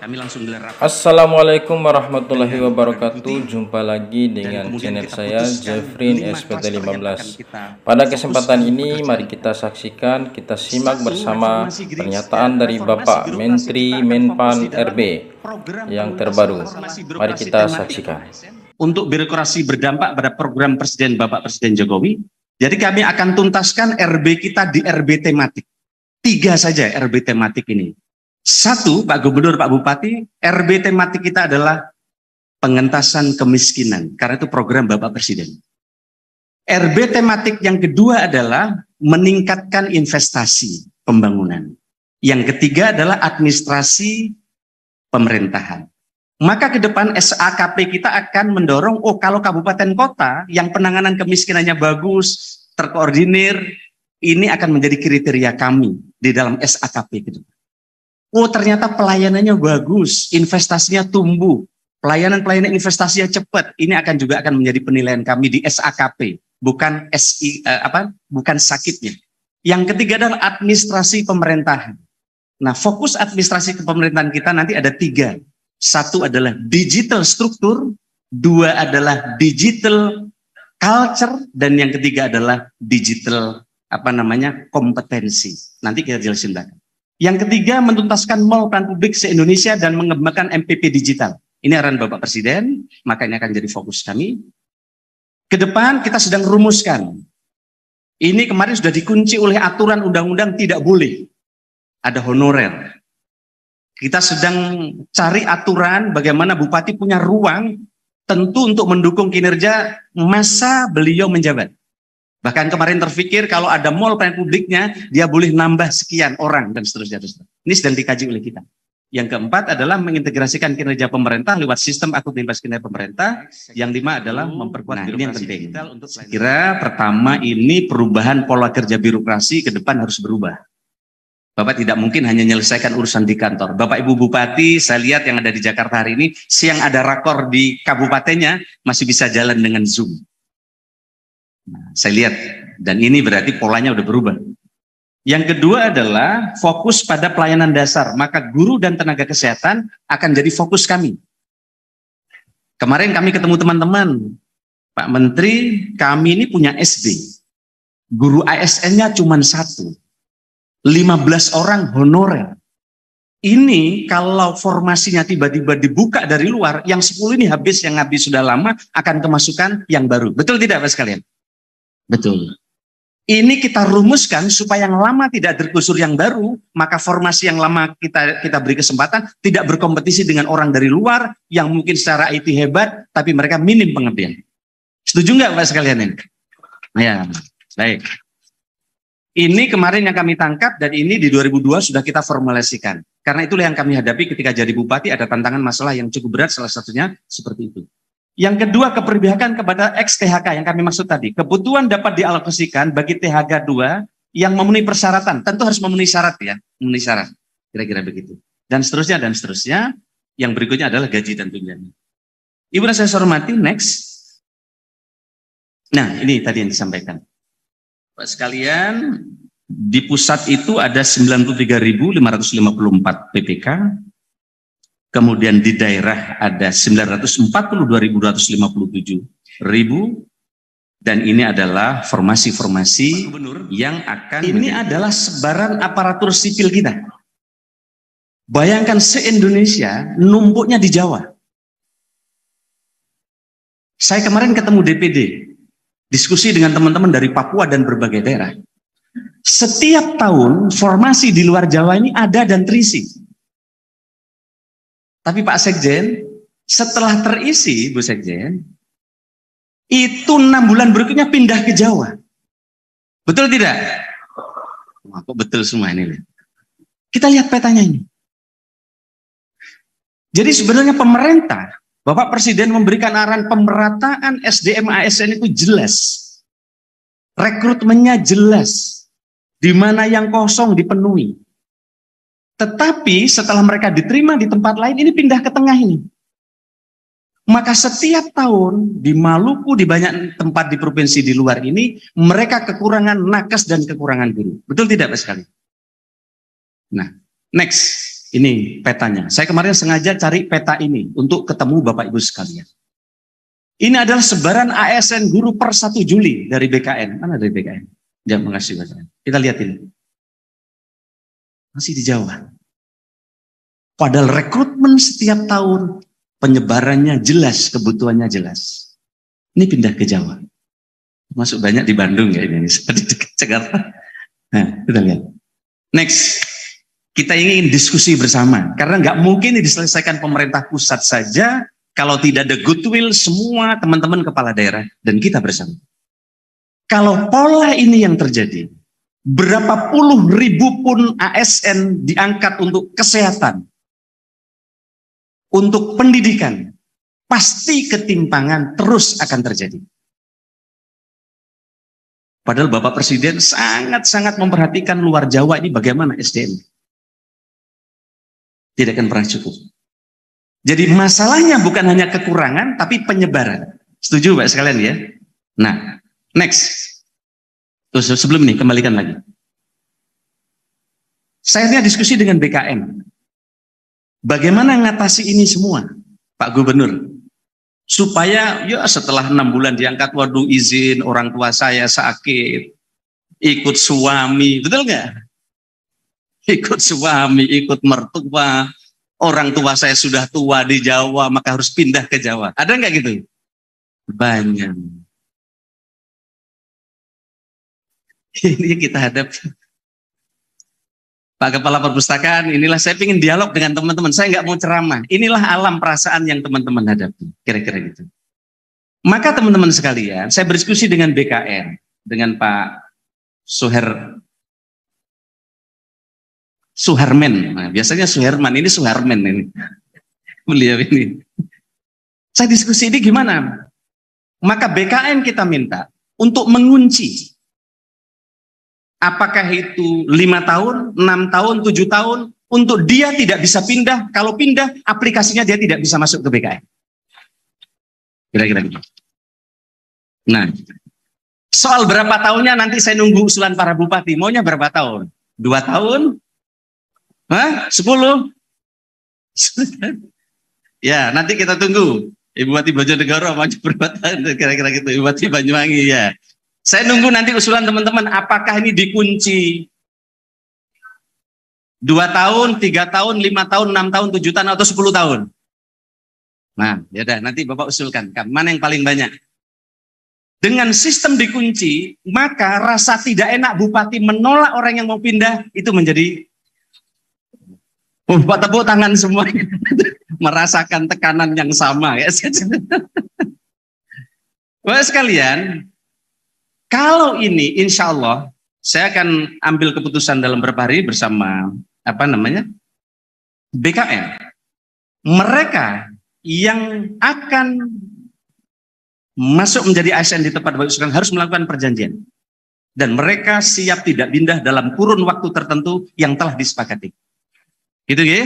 Kami langsung gelar rapat. Assalamualaikum warahmatullahi wabarakatuh. Jumpa lagi dengan channel saya Jeffrin SPT15. Pada kesempatan ini mari kita saksikan, kita simak bersama pernyataan dari Bapak Menteri Menpan RB yang terbaru. Mari kita saksikan. Untuk birokrasi berdampak pada program Presiden Bapak Presiden Jokowi. Jadi kami akan tuntaskan RB kita di RB tematik. 3 saja RB tematik ini. 1, Pak Gubernur, Pak Bupati, RB tematik kita adalah pengentasan kemiskinan, karena itu program Bapak Presiden. RB tematik yang kedua adalah meningkatkan investasi pembangunan. Yang ketiga adalah administrasi pemerintahan. Maka ke depan SAKP kita akan mendorong, kalau kabupaten kota yang penanganan kemiskinannya bagus, terkoordinir, ini akan menjadi kriteria kami di dalam SAKP ke depan. Ternyata pelayanannya bagus, investasinya tumbuh, pelayanan investasinya cepat. Ini juga akan menjadi penilaian kami di SAKP, bukan bukan sakitnya. Yang ketiga adalah administrasi pemerintahan. Nah, fokus administrasi pemerintahan kita nanti ada 3. 1 adalah digital struktur, 2 adalah digital culture, dan yang ketiga adalah digital kompetensi. Nanti kita jelasin belakang. Yang ketiga, menuntaskan mall pelayanan publik se-Indonesia dan mengembangkan MPP digital. Ini arahan Bapak Presiden, makanya akan jadi fokus kami. Ke depan kita sedang rumuskan. Ini kemarin sudah dikunci oleh aturan undang-undang, tidak boleh ada honorer. Kita sedang cari aturan bagaimana Bupati punya ruang tentu untuk mendukung kinerja masa beliau menjabat. Bahkan kemarin terpikir kalau ada mall pelayanan publiknya, dia boleh nambah sekian orang dan seterusnya. Ini sedang dikaji oleh kita. Yang keempat adalah mengintegrasikan kinerja pemerintah lewat sistem akuntabilitas kinerja pemerintah. Yang 5 adalah memperkuat ini yang penting. Saya kira pertama ini perubahan pola kerja birokrasi ke depan harus berubah. Bapak tidak mungkin hanya menyelesaikan urusan di kantor. Bapak Ibu Bupati, saya lihat yang ada di Jakarta hari ini, siang ada rakor di kabupatennya, masih bisa jalan dengan Zoom. Nah, saya lihat, dan ini berarti polanya udah berubah. Yang kedua adalah fokus pada pelayanan dasar, maka guru dan tenaga kesehatan akan jadi fokus kami. Kemarin kami ketemu teman-teman, Pak Menteri, kami ini punya SD, guru ASN-nya cuma 1, 15 orang honorer. Ini kalau formasinya tiba-tiba dibuka dari luar, yang 10 ini habis, yang habis sudah lama, akan kemasukan yang baru. Betul tidak Pak sekalian? Betul. Ini kita rumuskan supaya yang lama tidak tergusur yang baru, maka formasi yang lama kita beri kesempatan tidak berkompetisi dengan orang dari luar yang mungkin secara IT hebat, tapi mereka minim pengabdian. Setuju nggak Pak sekalian ini? Ya, baik. Ini kemarin yang kami tangkap dan ini di 2002 sudah kita formulasikan. Karena itulah yang kami hadapi ketika jadi bupati, ada tantangan masalah yang cukup berat, salah satunya seperti itu. Yang kedua, keberpihakan kepada ex-THK yang kami maksud tadi. Kebutuhan dapat dialokasikan bagi THK 2 yang memenuhi persyaratan. Tentu harus memenuhi syarat ya, memenuhi syarat. Kira-kira begitu. Dan seterusnya, dan seterusnya. Yang berikutnya adalah gaji dan tunjangan. Ibu dan saya hormati, next. Nah, ini tadi yang disampaikan. Pak sekalian, di pusat itu ada 93.554 PPK. Kemudian di daerah ada 942.257 ribu, dan ini adalah formasi-formasi yang akan ini adalah sebaran aparatur sipil kita. Bayangkan se-Indonesia numpuknya di Jawa. Saya kemarin ketemu DPD, diskusi dengan teman-teman dari Papua dan berbagai daerah. Setiap tahun formasi di luar Jawa ini ada dan terisi. Tapi Pak Sekjen, setelah terisi, Bu Sekjen, itu 6 bulan berikutnya pindah ke Jawa. Betul tidak? Wah, kok betul semua ini. Kita lihat petanya ini. Jadi sebenarnya pemerintah, Bapak Presiden memberikan arahan pemerataan SDM ASN itu jelas. Rekrutmennya jelas. Di mana yang kosong dipenuhi. Tetapi setelah mereka diterima di tempat lain, ini pindah ke tengah ini. Maka setiap tahun di Maluku, di banyak tempat di provinsi di luar ini, mereka kekurangan nakes dan kekurangan guru. Betul tidak Pak sekali? Nah, next. ini petanya. Saya kemarin sengaja cari peta ini untuk ketemu Bapak Ibu sekalian. Ini adalah sebaran ASN guru per 1 Juli dari BKN. Mana dari BKN? Jangan mengasih Bapak. Kita lihat ini. Masih di Jawa. Padahal rekrutmen setiap tahun, penyebarannya jelas, kebutuhannya jelas. Ini pindah ke Jawa. Masuk banyak di Bandung ya ini, di dekat Jakarta. Nah, kita lihat. Next, kita ingin diskusi bersama. Karena nggak mungkin diselesaikan pemerintah pusat saja, kalau tidak ada goodwill semua teman-teman kepala daerah dan kita bersama. Kalau pola ini yang terjadi, berapa puluh ribu pun ASN diangkat untuk kesehatan, untuk pendidikan, pasti ketimpangan terus akan terjadi. Padahal Bapak Presiden sangat-sangat memperhatikan luar Jawa ini bagaimana SDM. Tidak akan pernah cukup. Jadi masalahnya bukan hanya kekurangan, tapi penyebaran. Setuju Pak sekalian ya? Nah, next. Terus sebelum ini, kembalikan lagi. Saya ini diskusi dengan BKN. Bagaimana mengatasi ini semua, Pak Gubernur? Supaya ya setelah 6 bulan diangkat, waduh izin orang tua saya sakit, ikut suami, betul nggak? Ikut suami, ikut mertua, orang tua saya sudah tua di Jawa, maka harus pindah ke Jawa. Ada nggak gitu? Banyak. Ini kita hadapi. Pak Kepala Perpustakaan, inilah saya ingin dialog dengan teman-teman. Saya nggak mau ceramah. Inilah alam perasaan yang teman-teman hadapi. Kira-kira gitu. Maka teman-teman sekalian, saya berdiskusi dengan BKN, dengan Pak Suherman. Nah, biasanya Suherman, ini Suherman ini. Beliau ini. Saya diskusi ini gimana? Maka BKN kita minta untuk mengunci. Apakah itu 5 tahun, 6 tahun, 7 tahun, untuk dia tidak bisa pindah, kalau pindah aplikasinya dia tidak bisa masuk ke BKN. Kira-kira gitu. Nah, soal berapa tahunnya nanti saya nunggu usulan para bupati, maunya berapa tahun? 2 tahun? Hah? 10? Ya, nanti kita tunggu. Ibu Bupati Bojonegoro maju berapa tahun, kira-kira gitu, Ibu Bupati Banyuwangi ya. Saya nunggu nanti usulan teman-teman, apakah ini dikunci 2 tahun, 3 tahun, 5 tahun, 6 tahun, 7 tahun, atau 10 tahun? Nah, yaudah nanti Bapak usulkan, mana yang paling banyak? Dengan sistem dikunci, maka rasa tidak enak bupati menolak orang yang mau pindah, itu menjadi tepuk tangan semua, merasakan tekanan yang sama. Ya. Bapak sekalian, kalau ini insya Allah saya akan ambil keputusan dalam beberapa hari bersama BKN. Mereka yang akan masuk menjadi ASN di tempat Bapak Ibu harus melakukan perjanjian. Dan mereka siap tidak pindah dalam kurun waktu tertentu yang telah disepakati. Gitu ya.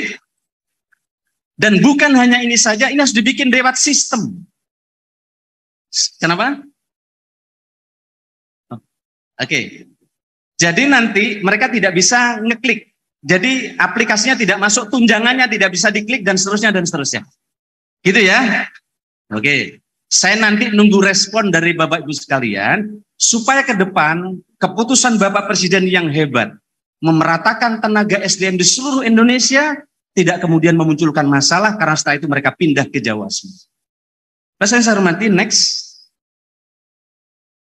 Dan bukan hanya ini saja, ini harus dibikin lewat sistem. Kenapa? Oke, jadi nanti mereka tidak bisa ngeklik. Jadi aplikasinya tidak masuk, tunjangannya tidak bisa diklik, dan seterusnya, dan seterusnya. Gitu ya? Oke, saya nanti nunggu respon dari Bapak Ibu sekalian, supaya ke depan keputusan Bapak Presiden yang hebat, memeratakan tenaga SDM di seluruh Indonesia, tidak kemudian memunculkan masalah, karena setelah itu mereka pindah ke Jawa semua. Saya hormati, next.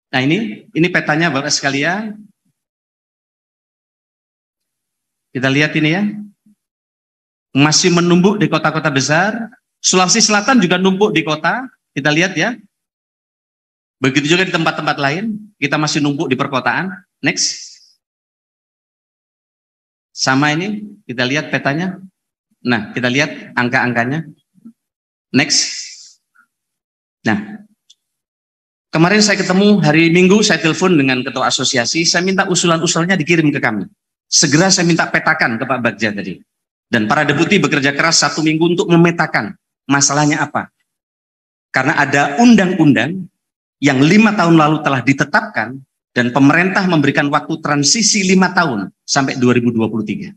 Nah ini petanya Bapak sekalian. Kita lihat ini ya. Masih menumpuk di kota-kota besar. Sulawesi Selatan juga numpuk di kota. Kita lihat ya. Begitu juga di tempat-tempat lain. Kita masih numpuk di perkotaan. Next. Sama ini. Kita lihat petanya. Nah, kita lihat angka-angkanya. Next. Nah. Kemarin saya ketemu hari Minggu, saya telepon dengan ketua asosiasi, saya minta usulan-usulannya dikirim ke kami. Segera saya minta petakan ke Pak Bagja tadi. Dan para deputi bekerja keras 1 minggu untuk memetakan masalahnya apa. Karena ada undang-undang yang 5 tahun lalu telah ditetapkan dan pemerintah memberikan waktu transisi 5 tahun sampai 2023.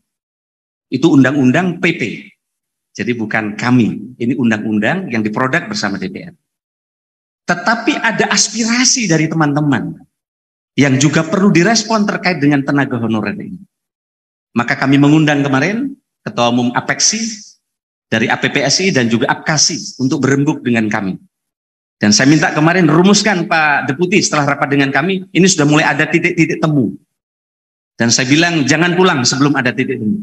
Itu undang-undang PP. Jadi bukan kami, ini undang-undang yang diproduk bersama DPR. Tetapi ada aspirasi dari teman-teman yang juga perlu direspon terkait dengan tenaga honorer ini. Maka kami mengundang kemarin Ketua Umum APEKSI, dari APPSI dan juga APKASI untuk berembuk dengan kami. Dan saya minta kemarin rumuskan Pak Deputi setelah rapat dengan kami, ini sudah mulai ada titik-titik temu. Dan saya bilang jangan pulang sebelum ada titik temu.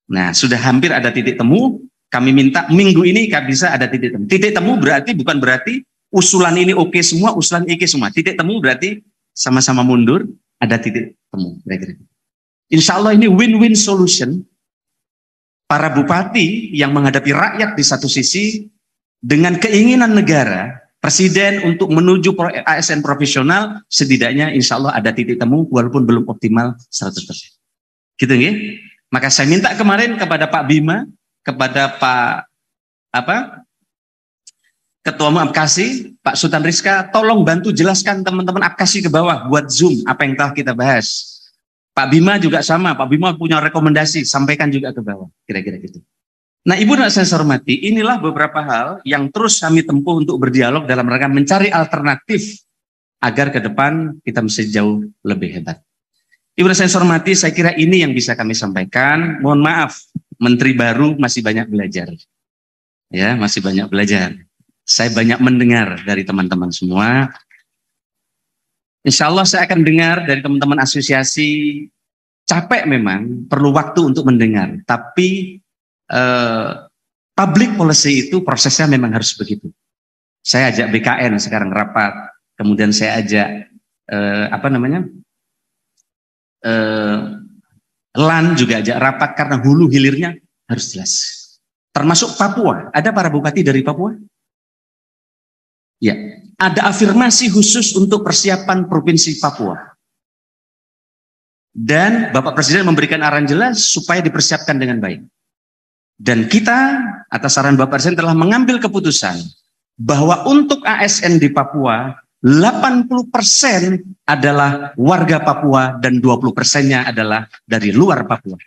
Nah, sudah hampir ada titik temu, kami minta minggu ini bisa ada titik temu. Titik temu berarti bukan berarti usulan ini oke semua, usulan oke semua. Titik temu berarti sama-sama mundur, ada titik temu. Insya Allah ini win-win solution. Para bupati yang menghadapi rakyat di satu sisi, dengan keinginan negara, Presiden untuk menuju ASN profesional, setidaknya insya Allah ada titik temu walaupun belum optimal 100%. Gitu ya? Maka saya minta kemarin kepada Pak Bima, kepada Pak Ketua Umum APKASI, Pak Sultan Rizka, tolong bantu jelaskan teman-teman APKASI ke bawah buat Zoom apa yang telah kita bahas. Pak Bima juga sama, Pak Bima punya rekomendasi, sampaikan juga ke bawah, kira-kira gitu. Nah, Ibu dan saya hormati, inilah beberapa hal yang terus kami tempuh untuk berdialog dalam rangka mencari alternatif agar ke depan kita bisa jauh lebih hebat. Ibu dan saya hormati, saya kira ini yang bisa kami sampaikan. Mohon maaf, Menteri baru masih banyak belajar. Ya, masih banyak belajar. Saya banyak mendengar dari teman-teman semua. Insya Allah saya akan dengar dari teman-teman asosiasi. Capek memang, perlu waktu untuk mendengar. Tapi public policy itu prosesnya memang harus begitu. Saya ajak BKN sekarang rapat, kemudian saya ajak LAN juga ajak rapat karena hulu hilirnya harus jelas. Termasuk Papua, ada para bupati dari Papua? Ya, ada afirmasi khusus untuk persiapan Provinsi Papua. Dan Bapak Presiden memberikan arahan jelas supaya dipersiapkan dengan baik. Dan kita atas saran Bapak Presiden telah mengambil keputusan bahwa untuk ASN di Papua 80% adalah warga Papua dan 20%-nya adalah dari luar Papua.